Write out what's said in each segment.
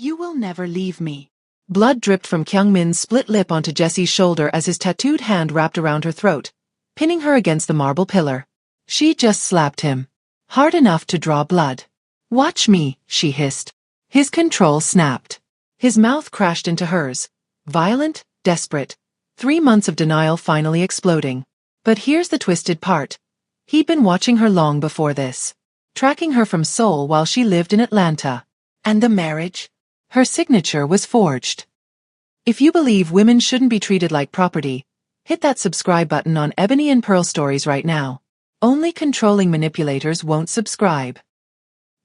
You will never leave me. Blood dripped from Kyungmin's split lip onto Jessie's shoulder as his tattooed hand wrapped around her throat, pinning her against the marble pillar. She just slapped him. Hard enough to draw blood. Watch me, she hissed. His control snapped. His mouth crashed into hers. Violent, desperate. 3 months of denial finally exploding. But here's the twisted part. He'd been watching her long before this. Tracking her from Seoul while she lived in Atlanta. And the marriage? Her signature was forged. If you believe women shouldn't be treated like property, hit that subscribe button on Ebony and Pearl Stories right now. Only controlling manipulators won't subscribe.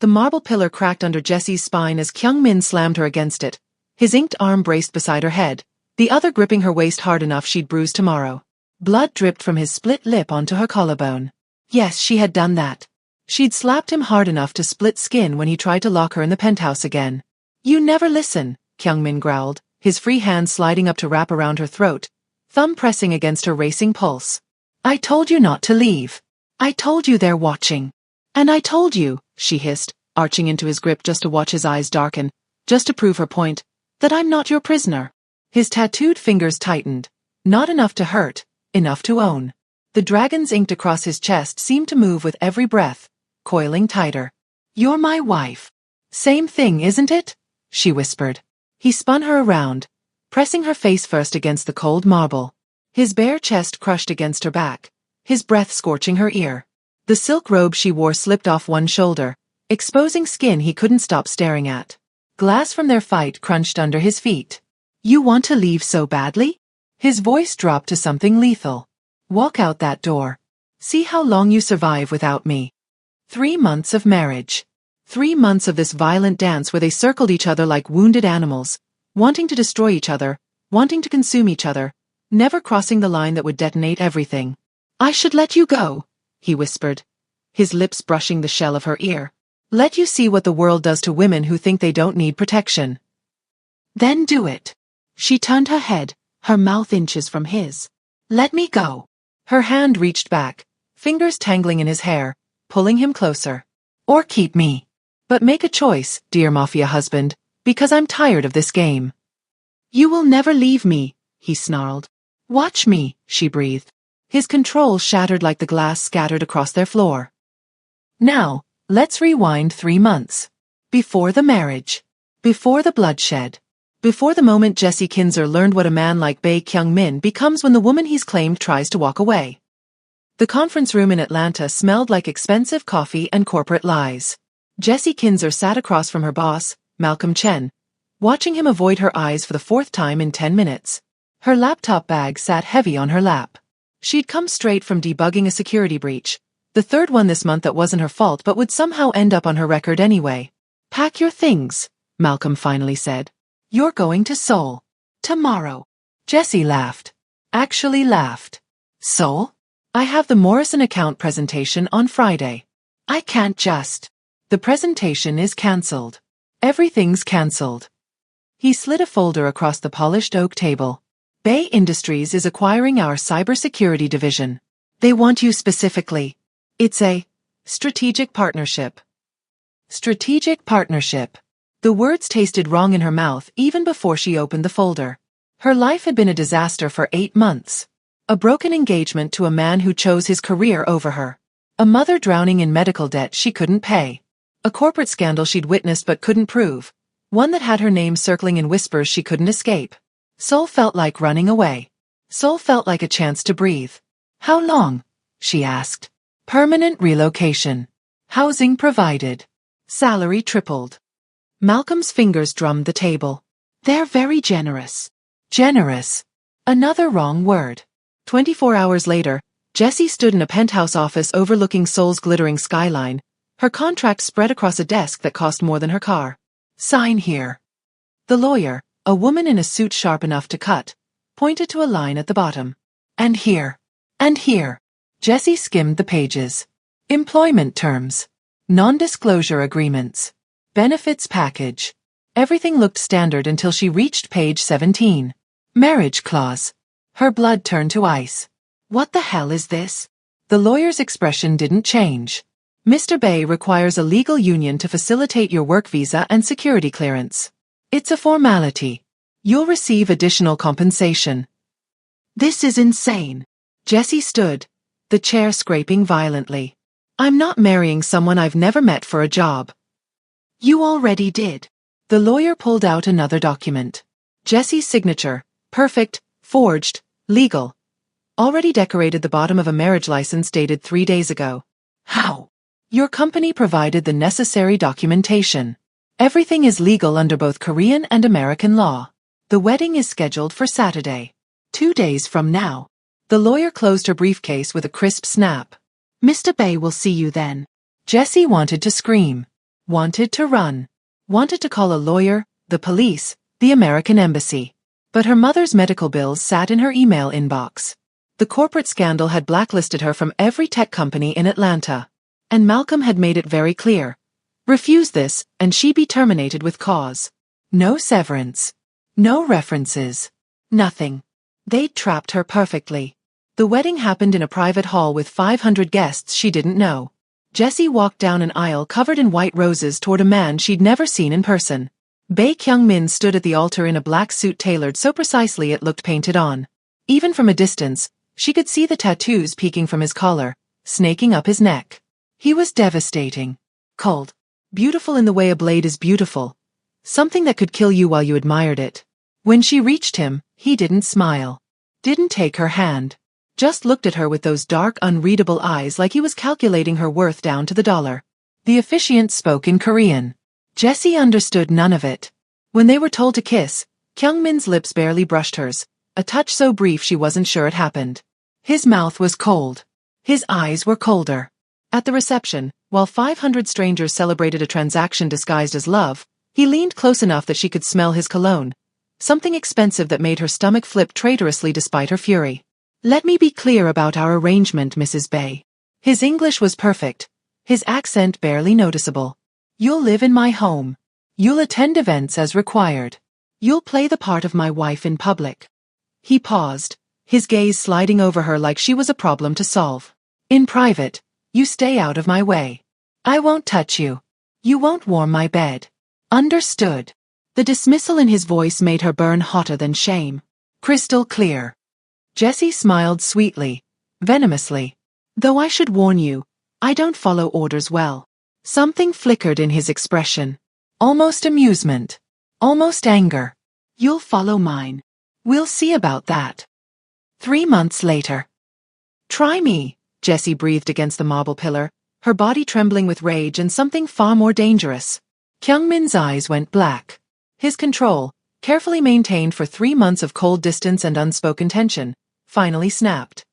The marble pillar cracked under Jessie's spine as Kyungmin slammed her against it, his inked arm braced beside her head, the other gripping her waist hard enough she'd bruise tomorrow. Blood dripped from his split lip onto her collarbone. Yes, she had done that. She'd slapped him hard enough to split skin when he tried to lock her in the penthouse again. You never listen, Kyungmin growled, his free hand sliding up to wrap around her throat, thumb pressing against her racing pulse. I told you not to leave. I told you they're watching. And I told you, she hissed, arching into his grip just to watch his eyes darken, just to prove her point, that I'm not your prisoner. His tattooed fingers tightened. Not enough to hurt, enough to own. The dragons inked across his chest seemed to move with every breath, coiling tighter. You're my wife. Same thing, isn't it? She whispered. He spun her around, pressing her face first against the cold marble. His bare chest crushed against her back, his breath scorching her ear. The silk robe she wore slipped off one shoulder, exposing skin he couldn't stop staring at. Glass from their fight crunched under his feet. You want to leave so badly? His voice dropped to something lethal. Walk out that door. See how long you survive without me. 3 months of marriage. 3 months of this violent dance where they circled each other like wounded animals, wanting to destroy each other, wanting to consume each other, never crossing the line that would detonate everything. I should let you go, he whispered, his lips brushing the shell of her ear. Let you see what the world does to women who think they don't need protection. Then do it. She turned her head, her mouth inches from his. Let me go. Her hand reached back, fingers tangling in his hair, pulling him closer. Or keep me. But make a choice, dear Mafia husband, because I'm tired of this game. You will never leave me, he snarled. Watch me, she breathed. His control shattered like the glass scattered across their floor. Now, let's rewind 3 months. Before the marriage. Before the bloodshed. Before the moment Jessie Kinzer learned what a man like Bae Kyung-min becomes when the woman he's claimed tries to walk away. The conference room in Atlanta smelled like expensive coffee and corporate lies. Jessie Kinzer sat across from her boss, Malcolm Chen, watching him avoid her eyes for the 4th time in 10 minutes. Her laptop bag sat heavy on her lap. She'd come straight from debugging a security breach, the 3rd one this month that wasn't her fault but would somehow end up on her record anyway. Pack your things, Malcolm finally said. You're going to Seoul. Tomorrow. Jessie laughed. Actually laughed. Seoul? I have the Morrison account presentation on Friday. I can't just. The presentation is cancelled. Everything's cancelled. He slid a folder across the polished oak table. Bae Industries is acquiring our cybersecurity division. They want you specifically. It's a strategic partnership. Strategic partnership. The words tasted wrong in her mouth even before she opened the folder. Her life had been a disaster for 8 months. A broken engagement to a man who chose his career over her. A mother drowning in medical debt she couldn't pay. A corporate scandal she'd witnessed but couldn't prove. One that had her name circling in whispers she couldn't escape. Seoul felt like running away. Seoul felt like a chance to breathe. How long? She asked. Permanent relocation. Housing provided. Salary tripled. Malcolm's fingers drummed the table. They're very generous. Generous. Another wrong word. 24 hours later, Jessie stood in a penthouse office overlooking Seoul's glittering skyline, her contract spread across a desk that cost more than her car. Sign here. The lawyer, a woman in a suit sharp enough to cut, pointed to a line at the bottom. And here. And here. Jessie skimmed the pages. Employment terms. Non-disclosure agreements. Benefits package. Everything looked standard until she reached page 17. Marriage clause. Her blood turned to ice. What the hell is this? The lawyer's expression didn't change. Mr. Bae requires a legal union to facilitate your work visa and security clearance. It's a formality. You'll receive additional compensation. This is insane. Jessie stood, the chair scraping violently. I'm not marrying someone I've never met for a job. You already did. The lawyer pulled out another document. Jessie's signature, perfect, forged, legal. Already decorated the bottom of a marriage license dated 3 days ago. How? Your company provided the necessary documentation. Everything is legal under both Korean and American law. The wedding is scheduled for Saturday. 2 days from now. The lawyer closed her briefcase with a crisp snap. Mr. Bay will see you then. Jessie wanted to scream. Wanted to run. Wanted to call a lawyer, the police, the American embassy. But her mother's medical bills sat in her email inbox. The corporate scandal had blacklisted her from every tech company in Atlanta. And Malcolm had made it very clear. Refuse this, and she be terminated with cause. No severance. No references. Nothing. They'd trapped her perfectly. The wedding happened in a private hall with 500 guests she didn't know. Jessie walked down an aisle covered in white roses toward a man she'd never seen in person. Bae Kyung-min stood at the altar in a black suit tailored so precisely it looked painted on. Even from a distance, she could see the tattoos peeking from his collar, snaking up his neck. He was devastating. Cold. Beautiful in the way a blade is beautiful. Something that could kill you while you admired it. When she reached him, he didn't smile. Didn't take her hand. Just looked at her with those dark, unreadable eyes like he was calculating her worth down to the dollar. The officiant spoke in Korean. Jessie understood none of it. When they were told to kiss, Kyung-min's lips barely brushed hers, a touch so brief she wasn't sure it happened. His mouth was cold. His eyes were colder. At the reception, while 500 strangers celebrated a transaction disguised as love, he leaned close enough that she could smell his cologne. Something expensive that made her stomach flip traitorously despite her fury. Let me be clear about our arrangement, Mrs. Bay. His English was perfect. His accent barely noticeable. You'll live in my home. You'll attend events as required. You'll play the part of my wife in public. He paused, his gaze sliding over her like she was a problem to solve. In private, you stay out of my way. I won't touch you. You won't warm my bed. Understood. The dismissal in his voice made her burn hotter than shame. Crystal clear. Jessie smiled sweetly, venomously. Though I should warn you, I don't follow orders well. Something flickered in his expression. Almost amusement. Almost anger. You'll follow mine. We'll see about that. 3 months later. Try me, Jessie breathed against the marble pillar, her body trembling with rage and something far more dangerous. Kyung-min's eyes went black. His control, carefully maintained for 3 months of cold distance and unspoken tension, finally snapped.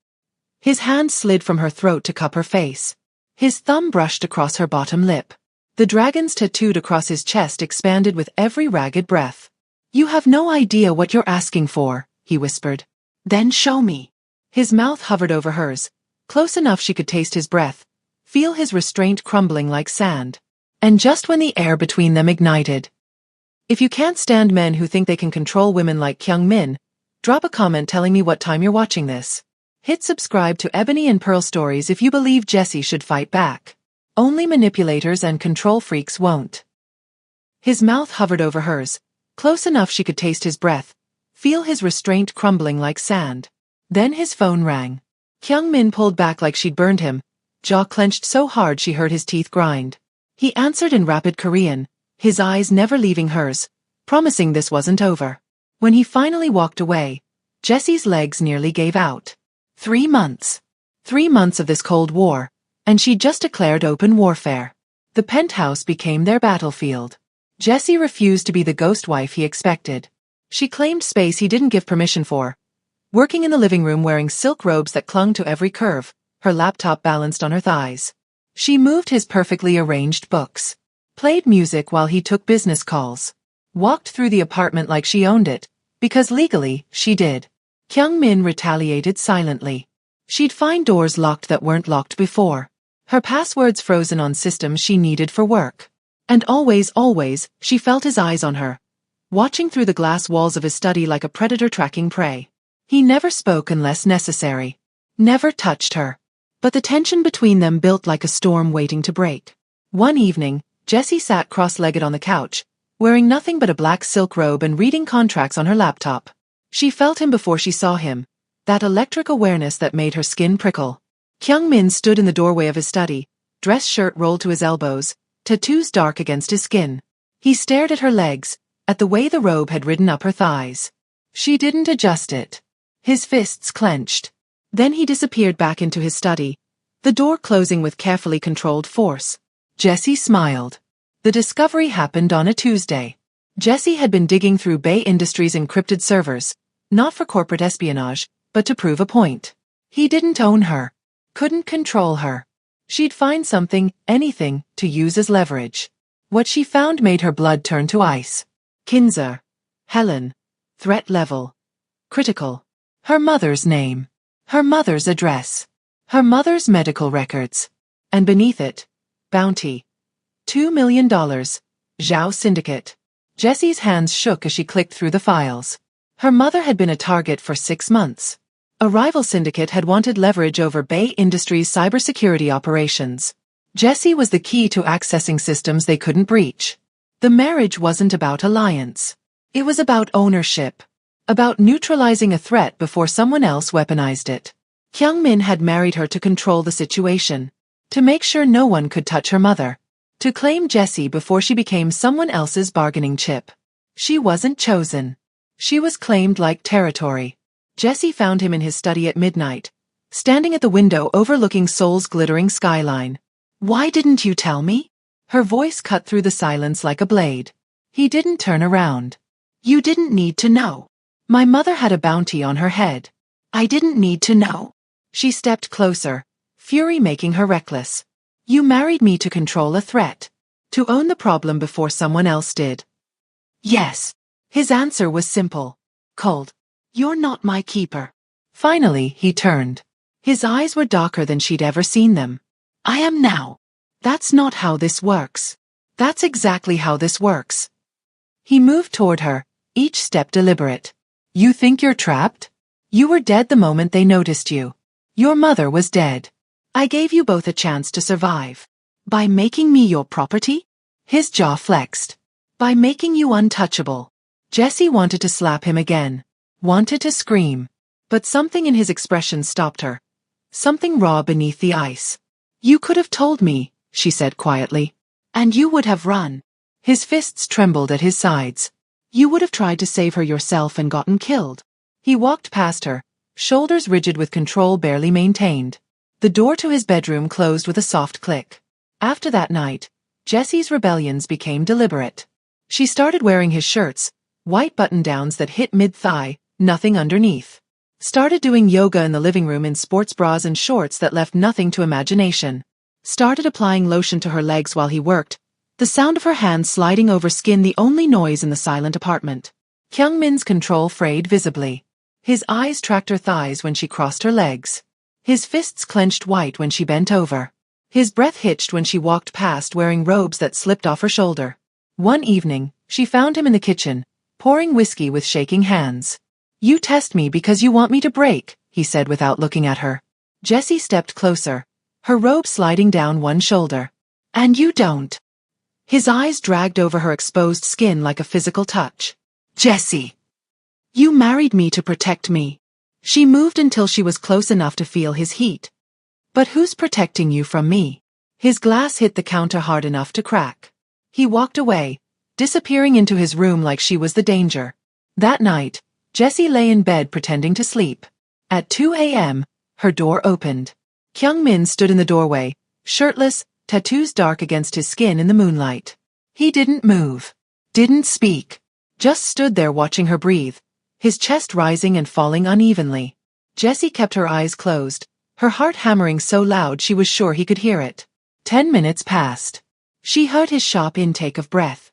His hand slid from her throat to cup her face. His thumb brushed across her bottom lip. The dragons tattooed across his chest expanded with every ragged breath. You have no idea what you're asking for, he whispered. Then show me. His mouth hovered over hers, close enough she could taste his breath, feel his restraint crumbling like sand. And just when the air between them ignited. If you can't stand men who think they can control women like Kyung-min, drop a comment telling me what time you're watching this. Hit subscribe to Ebony and Pearl Stories if you believe Jessie should fight back. Only manipulators and control freaks won't. His mouth hovered over hers, close enough she could taste his breath, feel his restraint crumbling like sand. Then his phone rang. Kyung-min pulled back like she'd burned him, jaw clenched so hard she heard his teeth grind. He answered in rapid Korean, his eyes never leaving hers, promising this wasn't over. When he finally walked away, Jessie's legs nearly gave out. 3 months. 3 months of this Cold War, and she'd just declared open warfare. The penthouse became their battlefield. Jessie refused to be the ghost wife he expected. She claimed space he didn't give permission for. Working in the living room wearing silk robes that clung to every curve, her laptop balanced on her thighs. She moved his perfectly arranged books. Played music while he took business calls. Walked through the apartment like she owned it, because legally, she did. Kyung-min retaliated silently. She'd find doors locked that weren't locked before. Her passwords frozen on systems she needed for work. And always, she felt his eyes on her, watching through the glass walls of his study like a predator tracking prey. He never spoke unless necessary. Never touched her. But the tension between them built like a storm waiting to break. One evening, Jessie sat cross-legged on the couch, wearing nothing but a black silk robe and reading contracts on her laptop. She felt him before she saw him, that electric awareness that made her skin prickle. Kyung-min stood in the doorway of his study, dress shirt rolled to his elbows, tattoos dark against his skin. He stared at her legs, at the way the robe had ridden up her thighs. She didn't adjust it. His fists clenched. Then he disappeared back into his study, the door closing with carefully controlled force. Jessie smiled. The discovery happened on a Tuesday. Jessie had been digging through Bay Industries' encrypted servers, not for corporate espionage, but to prove a point. He didn't own her. Couldn't control her. She'd find something, anything, to use as leverage. What she found made her blood turn to ice. Kinzer. Helen. Threat level. Critical. Her mother's name. Her mother's address. Her mother's medical records. And beneath it, bounty. $2 million. Zhao Syndicate. Jessie's hands shook as she clicked through the files. Her mother had been a target for 6 months. A rival syndicate had wanted leverage over Bay Industries' cybersecurity operations. Jessie was the key to accessing systems they couldn't breach. The marriage wasn't about alliance. It was about ownership. About neutralizing a threat before someone else weaponized it. Kyung-min had married her to control the situation. To make sure no one could touch her mother. To claim Jessie before she became someone else's bargaining chip. She wasn't chosen. She was claimed like territory. Jessie found him in his study at midnight, standing at the window overlooking Seoul's glittering skyline. "Why didn't you tell me?" Her voice cut through the silence like a blade. He didn't turn around. "You didn't need to know. My mother had a bounty on her head. I didn't need to know." She stepped closer, fury making her reckless. "You married me to control a threat. To own the problem before someone else did." "Yes." His answer was simple. Cold. "You're not my keeper." Finally, he turned. His eyes were darker than she'd ever seen them. "I am now." "That's not how this works." "That's exactly how this works." He moved toward her, each step deliberate. "You think you're trapped? You were dead the moment they noticed you. Your mother was dead. I gave you both a chance to survive. By making me your property?" His jaw flexed. "By making you untouchable." Jessie wanted to slap him again. Wanted to scream. But something in his expression stopped her. Something raw beneath the ice. "You could have told me," she said quietly. "And you would have run." His fists trembled at his sides. "You would have tried to save her yourself and gotten killed." He walked past her, shoulders rigid with control barely maintained. The door to his bedroom closed with a soft click. After that night, Jessie's rebellions became deliberate. She started wearing his shirts, white button-downs that hit mid-thigh, nothing underneath. Started doing yoga in the living room in sports bras and shorts that left nothing to imagination. Started applying lotion to her legs while he worked, the sound of her hands sliding over skin the only noise in the silent apartment. Kyung-min's control frayed visibly. His eyes tracked her thighs when she crossed her legs. His fists clenched white when she bent over. His breath hitched when she walked past wearing robes that slipped off her shoulder. One evening, she found him in the kitchen, pouring whiskey with shaking hands. "You test me because you want me to break," he said without looking at her. Jessie stepped closer, her robe sliding down one shoulder. "And you don't." His eyes dragged over her exposed skin like a physical touch. "Jessie. You married me to protect me." She moved until she was close enough to feel his heat. "But who's protecting you from me?" His glass hit the counter hard enough to crack. He walked away, disappearing into his room like she was the danger. That night, Jessie lay in bed pretending to sleep. At 2 a.m., her door opened. Kyung-min stood in the doorway, shirtless, tattoos dark against his skin in the moonlight. He didn't move. Didn't speak. Just stood there watching her breathe, his chest rising and falling unevenly. Jessie kept her eyes closed, her heart hammering so loud she was sure he could hear it. 10 minutes passed. She heard his sharp intake of breath.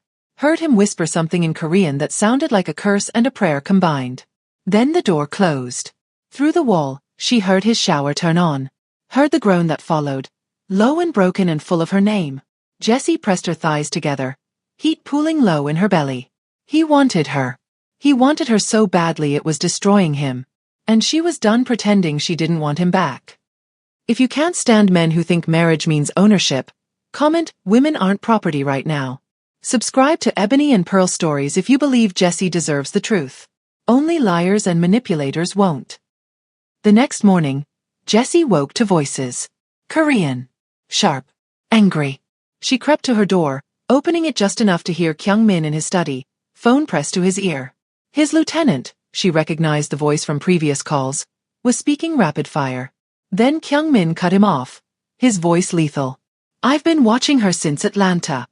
Heard him whisper something in Korean that sounded like a curse and a prayer combined. Then the door closed. Through the wall, she heard his shower turn on. Heard the groan that followed, low and broken and full of her name. Jessie pressed her thighs together, heat pooling low in her belly. He wanted her. He wanted her so badly it was destroying him. And she was done pretending she didn't want him back. If you can't stand men who think marriage means ownership, comment, "Women aren't property right now." Subscribe to Ebony and Pearl Stories if you believe Jessie deserves the truth. Only liars and manipulators won't. The next morning, Jessie woke to voices. Korean. Sharp. Angry. She crept to her door, opening it just enough to hear Kyung-min in his study, phone pressed to his ear. His lieutenant, she recognized the voice from previous calls, was speaking rapid fire. Then Kyung-min cut him off, his voice lethal. I've been watching her since Atlanta.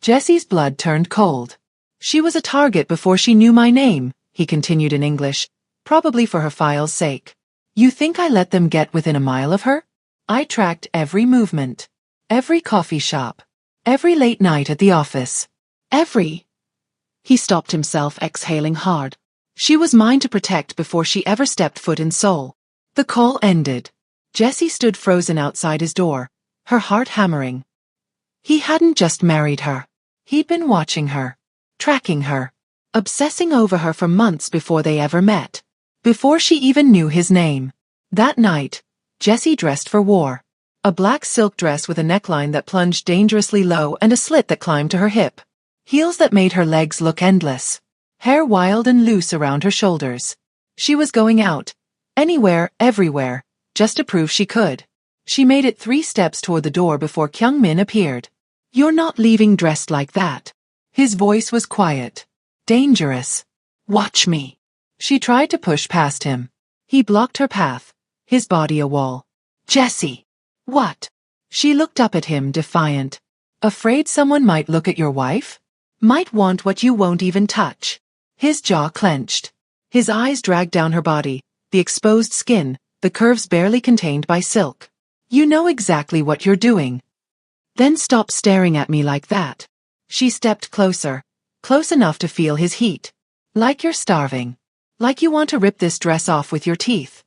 Jessie's blood turned cold. She was a target before she knew my name, he continued in English, probably for her file's sake. You think I let them get within a mile of her? I tracked every movement. Every coffee shop. Every late night at the office. Every. He stopped himself, exhaling hard. She was mine to protect before she ever stepped foot in Seoul. The call ended. Jessie stood frozen outside his door, her heart hammering. He hadn't just married her. He'd been watching her. Tracking her. Obsessing over her for months before they ever met. Before she even knew his name. That night, Jessie dressed for war. A black silk dress with a neckline that plunged dangerously low and a slit that climbed to her hip. Heels that made her legs look endless. Hair wild and loose around her shoulders. She was going out. Anywhere, everywhere, just to prove she could. She made it 3 steps toward the door before Kyung-min appeared. You're not leaving dressed like that. His voice was quiet. Dangerous. Watch me. She tried to push past him. He blocked her path, his body a wall. Jessie. What? She looked up at him, defiant. Afraid someone might look at your wife? Might want what you won't even touch. His jaw clenched. His eyes dragged down her body, the exposed skin, the curves barely contained by silk. You know exactly what you're doing. Then stop staring at me like that. She stepped closer, close enough to feel his heat. Like you're starving. Like you want to rip this dress off with your teeth.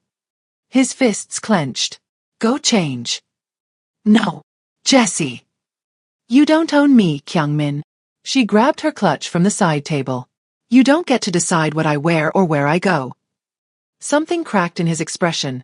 His fists clenched. Go change. No. Jessie. You don't own me, Kyung-min. She grabbed her clutch from the side table. You don't get to decide what I wear or where I go. Something cracked in his expression.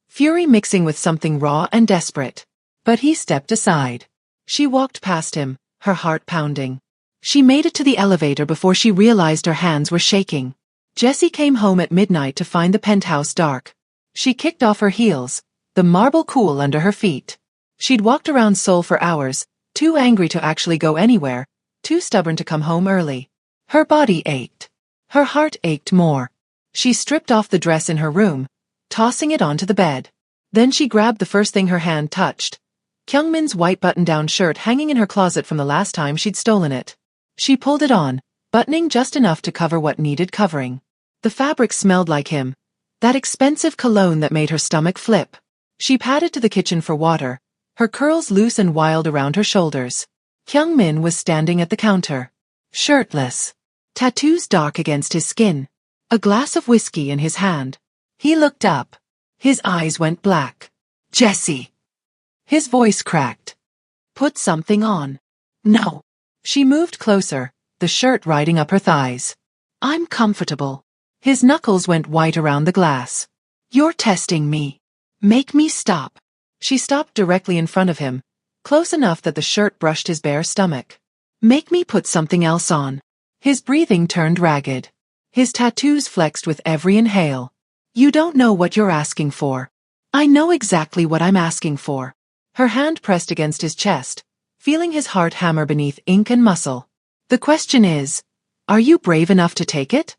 Fury mixing with something raw and desperate. But he stepped aside. She walked past him, her heart pounding. She made it to the elevator before she realized her hands were shaking. Jessie came home at midnight to find the penthouse dark. She kicked off her heels, the marble cool under her feet. She'd walked around Seoul for hours, too angry to actually go anywhere, too stubborn to come home early. Her body ached. Her heart ached more. She stripped off the dress in her room, tossing it onto the bed. Then she grabbed the first thing her hand touched. Kyung-min's white button-down shirt hanging in her closet from the last time she'd stolen it. She pulled it on, buttoning just enough to cover what needed covering. The fabric smelled like him. That expensive cologne that made her stomach flip. She padded to the kitchen for water, her curls loose and wild around her shoulders. Kyung-min was standing at the counter. Shirtless. Tattoos dark against his skin. A glass of whiskey in his hand. He looked up. His eyes went black. Jessie. His voice cracked. Put something on. No. She moved closer, the shirt riding up her thighs. I'm comfortable. His knuckles went white around the glass. You're testing me. Make me stop. She stopped directly in front of him, close enough that the shirt brushed his bare stomach. Make me put something else on. His breathing turned ragged. His tattoos flexed with every inhale. You don't know what you're asking for. I know exactly what I'm asking for. Her hand pressed against his chest, feeling his heart hammer beneath ink and muscle. The question is, are you brave enough to take it?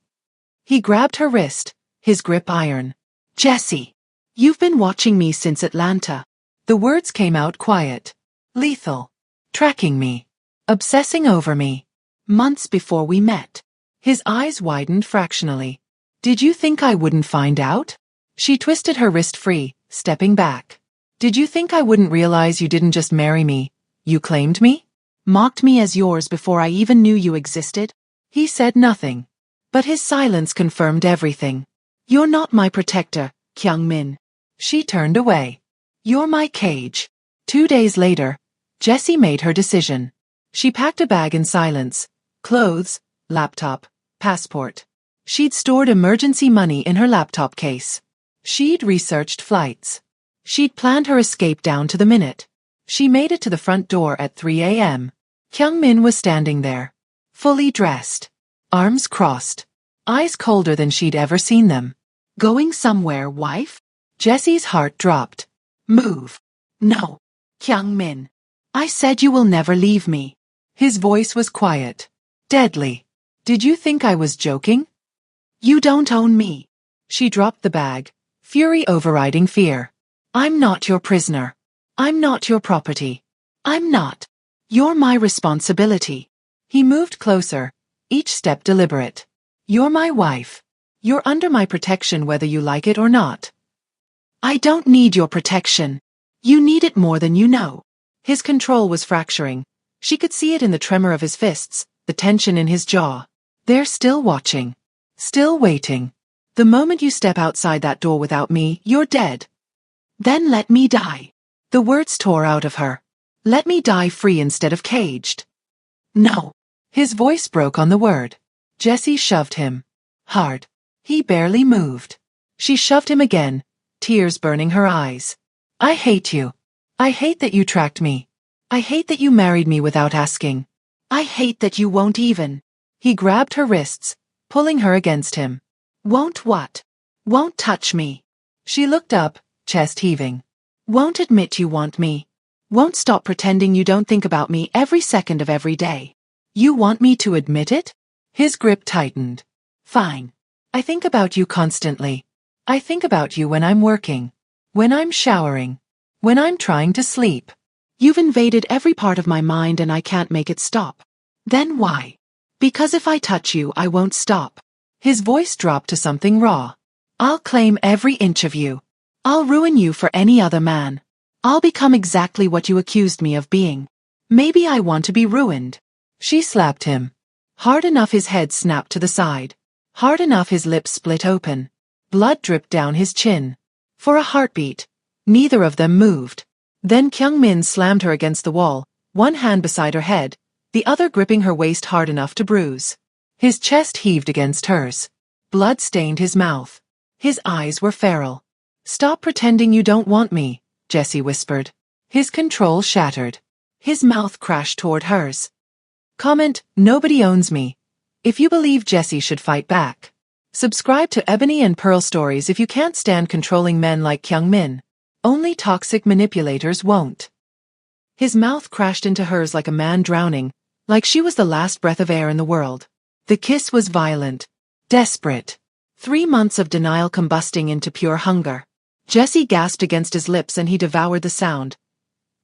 He grabbed her wrist, his grip iron. Jessie, you've been watching me since Atlanta. The words came out quiet. Lethal. Tracking me. Obsessing over me. Months before we met. His eyes widened fractionally. Did you think I wouldn't find out? She twisted her wrist free, stepping back. Did you think I wouldn't realize you didn't just marry me? You claimed me? Mocked me as yours before I even knew you existed? He said nothing. But his silence confirmed everything. You're not my protector, Kyung-min. She turned away. You're my cage. 2 days later, Jessie made her decision. She packed a bag in silence. Clothes, laptop, passport. She'd stored emergency money in her laptop case. She'd researched flights. She'd planned her escape down to the minute. She made it to the front door at 3 a.m. Kyung-min was standing there, fully dressed, arms crossed, eyes colder than she'd ever seen them. Going somewhere, wife? Jesse's heart dropped. Move. No. Kyung-min. I said you will never leave me. His voice was quiet, deadly. Did you think I was joking? You don't own me. She dropped the bag, fury overriding fear. I'm not your prisoner. I'm not your property. I'm not. You're my responsibility. He moved closer, each step deliberate. You're my wife. You're under my protection whether you like it or not. I don't need your protection. You need it more than you know. His control was fracturing. She could see it in the tremor of his fists, the tension in his jaw. They're still watching. Still waiting. The moment you step outside that door without me, you're dead. Then let me die. The words tore out of her. Let me die free instead of caged. No. His voice broke on the word. Jesse shoved him. Hard. He barely moved. She shoved him again, tears burning her eyes. I hate you. I hate that you tracked me. I hate that you married me without asking. I hate that you won't even. He grabbed her wrists, pulling her against him. Won't what? Won't touch me. She looked up, chest heaving. Won't admit you want me. Won't stop pretending you don't think about me every second of every day. You want me to admit it? His grip tightened. Fine. I think about you constantly. I think about you when I'm working. When I'm showering. When I'm trying to sleep. You've invaded every part of my mind and I can't make it stop. Then why? Because if I touch you, I won't stop. His voice dropped to something raw. I'll claim every inch of you. I'll ruin you for any other man. I'll become exactly what you accused me of being. Maybe I want to be ruined. She slapped him. Hard enough his head snapped to the side. Hard enough his lips split open. Blood dripped down his chin. For a heartbeat, neither of them moved. Then Kyung-min slammed her against the wall, one hand beside her head, the other gripping her waist hard enough to bruise. His chest heaved against hers. Blood stained his mouth. His eyes were feral. Stop pretending you don't want me, Jesse whispered. His control shattered. His mouth crashed toward hers. Comment, nobody owns me. If you believe Jesse should fight back. Subscribe to Ebony and Pearl Stories if you can't stand controlling men like Kyung-min. Only toxic manipulators won't. His mouth crashed into hers like a man drowning, like she was the last breath of air in the world. The kiss was violent, desperate. 3 months of denial combusting into pure hunger. Jesse gasped against his lips and he devoured the sound.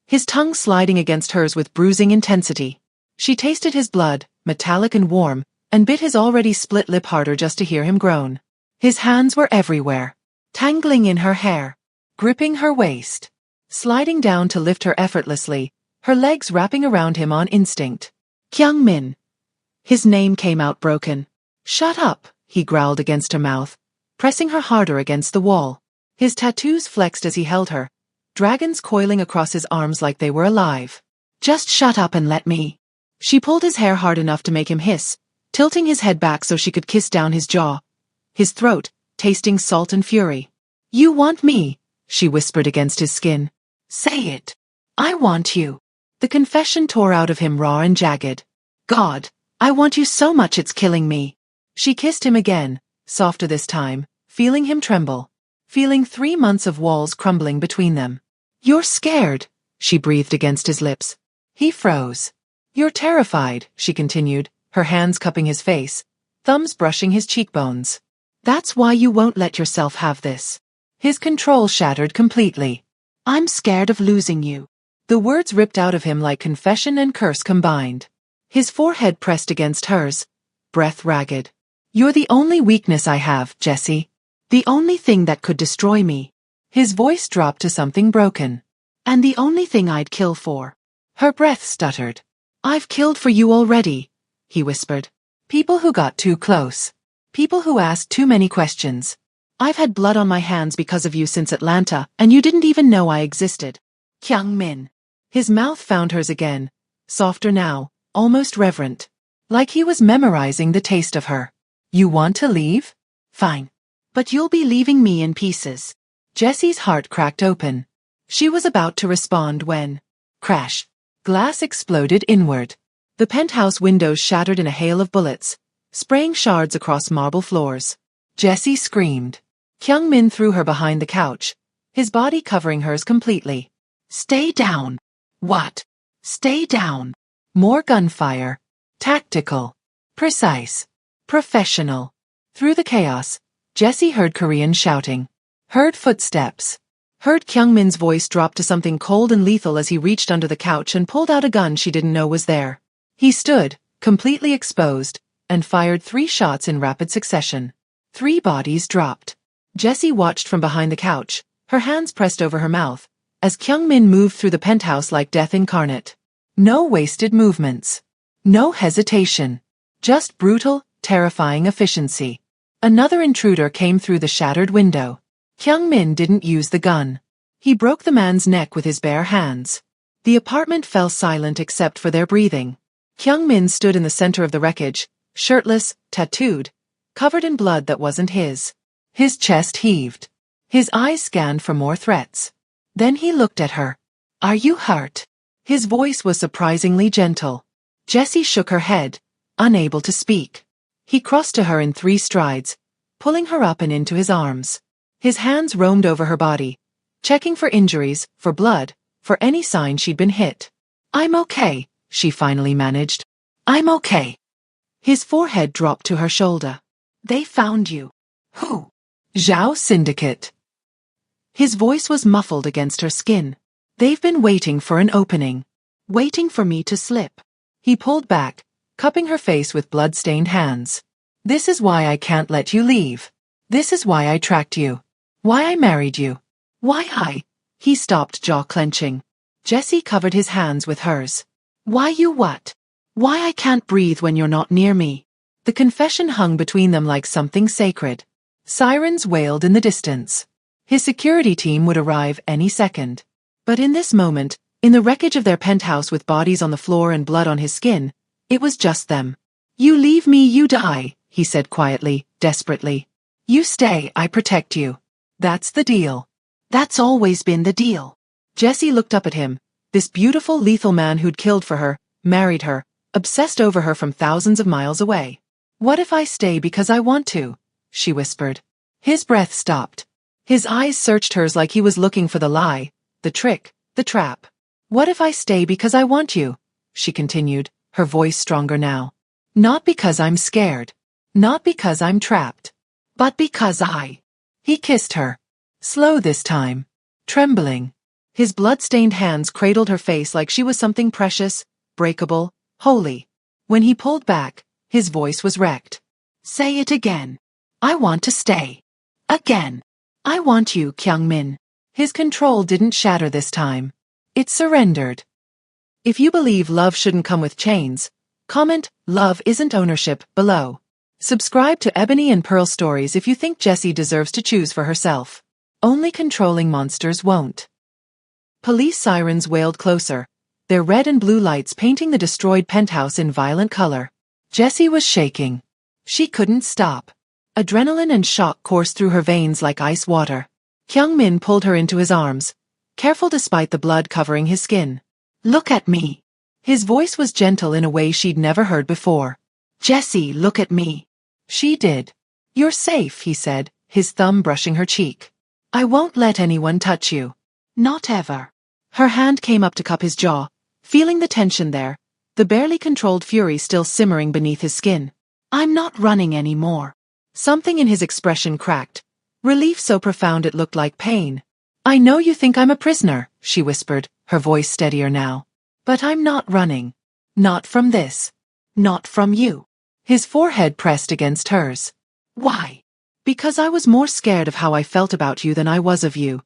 His tongue sliding against hers with bruising intensity. She tasted his blood, metallic and warm, and bit his already split lip harder just to hear him groan. His hands were everywhere, tangling in her hair, gripping her waist, sliding down to lift her effortlessly, her legs wrapping around him on instinct. Kyung-min. His name came out broken. Shut up, he growled against her mouth, pressing her harder against the wall. His tattoos flexed as he held her, dragons coiling across his arms like they were alive. Just shut up and let me. She pulled his hair hard enough to make him hiss, tilting his head back so she could kiss down his jaw, his throat, tasting salt and fury. You want me, she whispered against his skin. Say it. I want you. The confession tore out of him raw and jagged. God, I want you so much it's killing me. She kissed him again, softer this time, feeling him tremble, feeling 3 months of walls crumbling between them. You're scared, she breathed against his lips. He froze. You're terrified, she continued, her hands cupping his face, thumbs brushing his cheekbones. That's why you won't let yourself have this. His control shattered completely. I'm scared of losing you. The words ripped out of him like confession and curse combined. His forehead pressed against hers, breath ragged. You're the only weakness I have, Jesse. The only thing that could destroy me. His voice dropped to something broken. And the only thing I'd kill for. Her breath stuttered. I've killed for you already, he whispered. People who got too close. People who asked too many questions. I've had blood on my hands because of you since Atlanta, and you didn't even know I existed. Kyung-min. His mouth found hers again, softer now, almost reverent. Like he was memorizing the taste of her. You want to leave? Fine. But you'll be leaving me in pieces. Jesse's heart cracked open. She was about to respond when... Crash. Glass exploded inward. The penthouse windows shattered in a hail of bullets, spraying shards across marble floors. Jessie screamed. Kyung-min threw her behind the couch, his body covering hers completely. Stay down. What? Stay down. More gunfire. Tactical. Precise. Professional. Through the chaos, Jessie heard Korean shouting. Heard footsteps. Heard Kyung-min's voice drop to something cold and lethal as he reached under the couch and pulled out a gun she didn't know was there. He stood, completely exposed, and fired 3 shots in rapid succession. 3 bodies dropped. Jessie watched from behind the couch, her hands pressed over her mouth, as Kyung-min moved through the penthouse like death incarnate. No wasted movements. No hesitation. Just brutal, terrifying efficiency. Another intruder came through the shattered window. Kyung-min didn't use the gun. He broke the man's neck with his bare hands. The apartment fell silent except for their breathing. Kyung-min stood in the center of the wreckage, shirtless, tattooed, covered in blood that wasn't his. His chest heaved. His eyes scanned for more threats. Then he looked at her. Are you hurt? His voice was surprisingly gentle. Jessie shook her head, unable to speak. He crossed to her in 3 strides, pulling her up and into his arms. His hands roamed over her body, checking for injuries, for blood, for any sign she'd been hit. I'm okay, she finally managed. I'm okay. His forehead dropped to her shoulder. They found you. Who? Zhao Syndicate. His voice was muffled against her skin. They've been waiting for an opening. Waiting for me to slip. He pulled back, cupping her face with blood-stained hands. This is why I can't let you leave. This is why I tracked you. Why I married you. Why I... He stopped, jaw clenching. Jessie covered his hands with hers. Why you what? Why I can't breathe when you're not near me. The confession hung between them like something sacred. Sirens wailed in the distance. His security team would arrive any second. But in this moment, in the wreckage of their penthouse with bodies on the floor and blood on his skin, it was just them. You leave me, you die, he said quietly, desperately. You stay, I protect you. That's the deal. That's always been the deal. Jessie looked up at him, this beautiful, lethal man who'd killed for her, married her, obsessed over her from thousands of miles away. What if I stay because I want to? She whispered. His breath stopped. His eyes searched hers like he was looking for the lie, the trick, the trap. What if I stay because I want you? She continued, her voice stronger now. Not because I'm scared. Not because I'm trapped. But because I... He kissed her. Slow this time. Trembling. His blood-stained hands cradled her face like she was something precious, breakable, holy. When he pulled back, his voice was wrecked. Say it again. I want to stay. Again. I want you, Kyung-min. His control didn't shatter this time. It surrendered. If you believe love shouldn't come with chains, comment, love isn't ownership, below. Subscribe to Ebony and Pearl Stories if you think Jessie deserves to choose for herself. Only controlling monsters won't. Police sirens wailed closer, their red and blue lights painting the destroyed penthouse in violent color. Jessie was shaking. She couldn't stop. Adrenaline and shock coursed through her veins like ice water. Kyung-min pulled her into his arms, careful despite the blood covering his skin. Look at me. His voice was gentle in a way she'd never heard before. Jessie, look at me. She did. You're safe, he said, his thumb brushing her cheek. I won't let anyone touch you. Not ever. Her hand came up to cup his jaw, feeling the tension there, the barely controlled fury still simmering beneath his skin. I'm not running anymore. Something in his expression cracked, relief so profound it looked like pain. I know you think I'm a prisoner, she whispered, her voice steadier now. But I'm not running. Not from this. Not from you. His forehead pressed against hers. Why? Because I was more scared of how I felt about you than I was of you.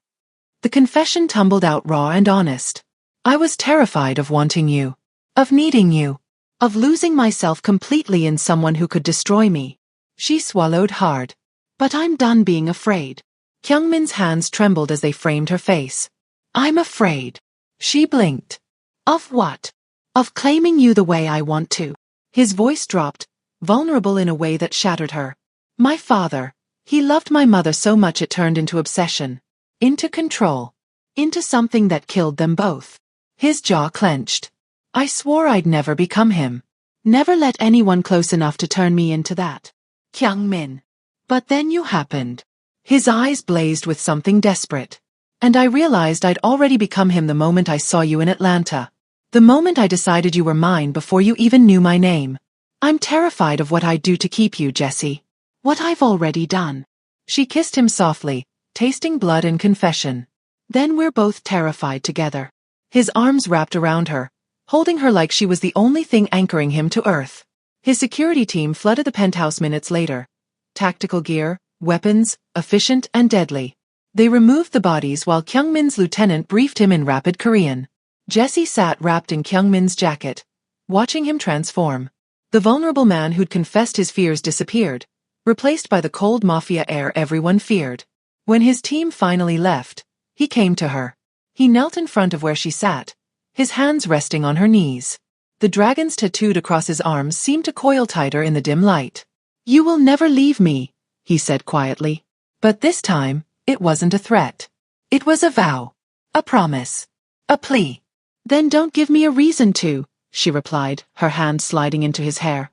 The confession tumbled out raw and honest. I was terrified of wanting you. Of needing you. Of losing myself completely in someone who could destroy me. She swallowed hard. But I'm done being afraid. Kyung-min's hands trembled as they framed her face. I'm afraid. She blinked. Of what? Of claiming you the way I want to. His voice dropped, vulnerable in a way that shattered her. My father. He loved my mother so much it turned into obsession. Into control. Into something that killed them both. His jaw clenched. I swore I'd never become him. Never let anyone close enough to turn me into that. Kyung-min. But then you happened. His eyes blazed with something desperate. And I realized I'd already become him the moment I saw you in Atlanta. The moment I decided you were mine before you even knew my name. I'm terrified of what I'd do to keep you, Jesse. What I've already done. She kissed him softly, tasting blood and confession. Then we're both terrified together. His arms wrapped around her, holding her like she was the only thing anchoring him to earth. His security team flooded the penthouse minutes later. Tactical gear, weapons, efficient and deadly. They removed the bodies while Kyung-min's lieutenant briefed him in rapid Korean. Jesse sat wrapped in Kyung-min's jacket, watching him transform. The vulnerable man who'd confessed his fears disappeared, replaced by the cold Mafia air everyone feared. When his team finally left, he came to her. He knelt in front of where she sat, his hands resting on her knees. The dragons tattooed across his arms seemed to coil tighter in the dim light. You will never leave me, he said quietly. But this time, it wasn't a threat. It was a vow. A promise. A plea. Then don't give me a reason to, she replied, her hand sliding into his hair.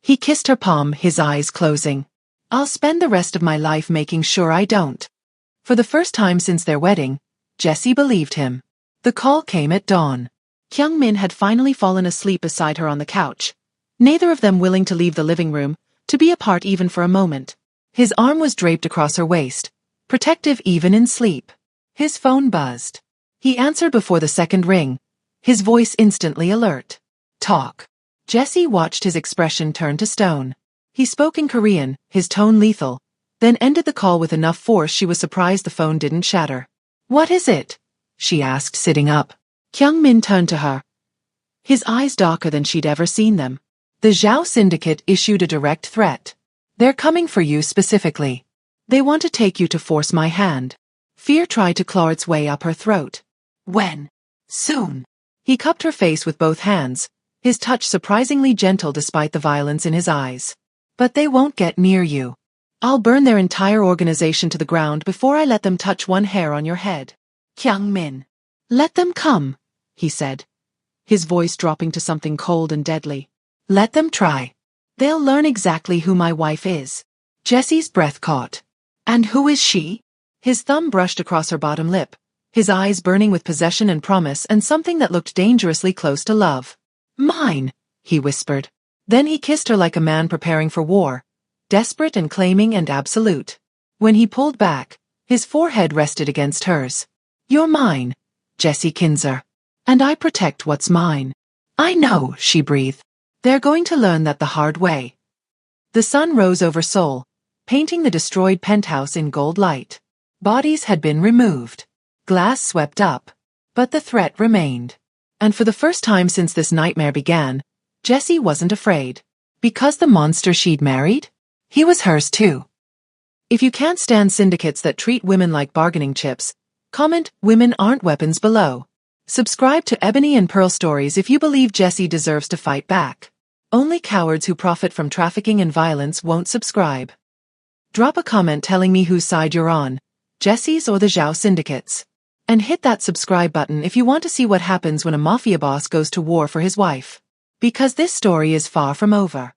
He kissed her palm, his eyes closing. I'll spend the rest of my life making sure I don't. For the first time since their wedding, Jesse believed him. The call came at dawn. Kyung-min had finally fallen asleep beside her on the couch, neither of them willing to leave the living room, to be apart even for a moment. His arm was draped across her waist, protective even in sleep. His phone buzzed. He answered before the second ring, his voice instantly alert. Talk. Jesse watched his expression turn to stone. He spoke in Korean, his tone lethal, then ended the call with enough force she was surprised the phone didn't shatter. What is it? She asked, sitting up. Kyung-min turned to her, his eyes darker than she'd ever seen them. The Zhao Syndicate issued a direct threat. They're coming for you specifically. They want to take you to force my hand. Fear tried to claw its way up her throat. When? Soon. He cupped her face with both hands, his touch surprisingly gentle despite the violence in his eyes. But they won't get near you. I'll burn their entire organization to the ground before I let them touch one hair on your head. Kyung-min. Let them come, he said, his voice dropping to something cold and deadly. Let them try. They'll learn exactly who my wife is. Jesse's breath caught. And who is she? His thumb brushed across her bottom lip, his eyes burning with possession and promise and something that looked dangerously close to love. Mine, he whispered. Then he kissed her like a man preparing for war, desperate and claiming and absolute. When he pulled back, his forehead rested against hers. You're mine, Jesse Kinzer. And I protect what's mine. I know, she breathed. They're going to learn that the hard way. The sun rose over Seoul, painting the destroyed penthouse in gold light. Bodies had been removed. Glass swept up. But the threat remained. And for the first time since this nightmare began, Jesse wasn't afraid. Because the monster she'd married? He was hers too. If you can't stand syndicates that treat women like bargaining chips, comment, "Women aren't weapons" below. Subscribe to Ebony and Pearl Stories if you believe Jesse deserves to fight back. Only cowards who profit from trafficking and violence won't subscribe. Drop a comment telling me whose side you're on, Jesse's or the Zhao Syndicate's. And hit that subscribe button if you want to see what happens when a mafia boss goes to war for his wife. Because this story is far from over.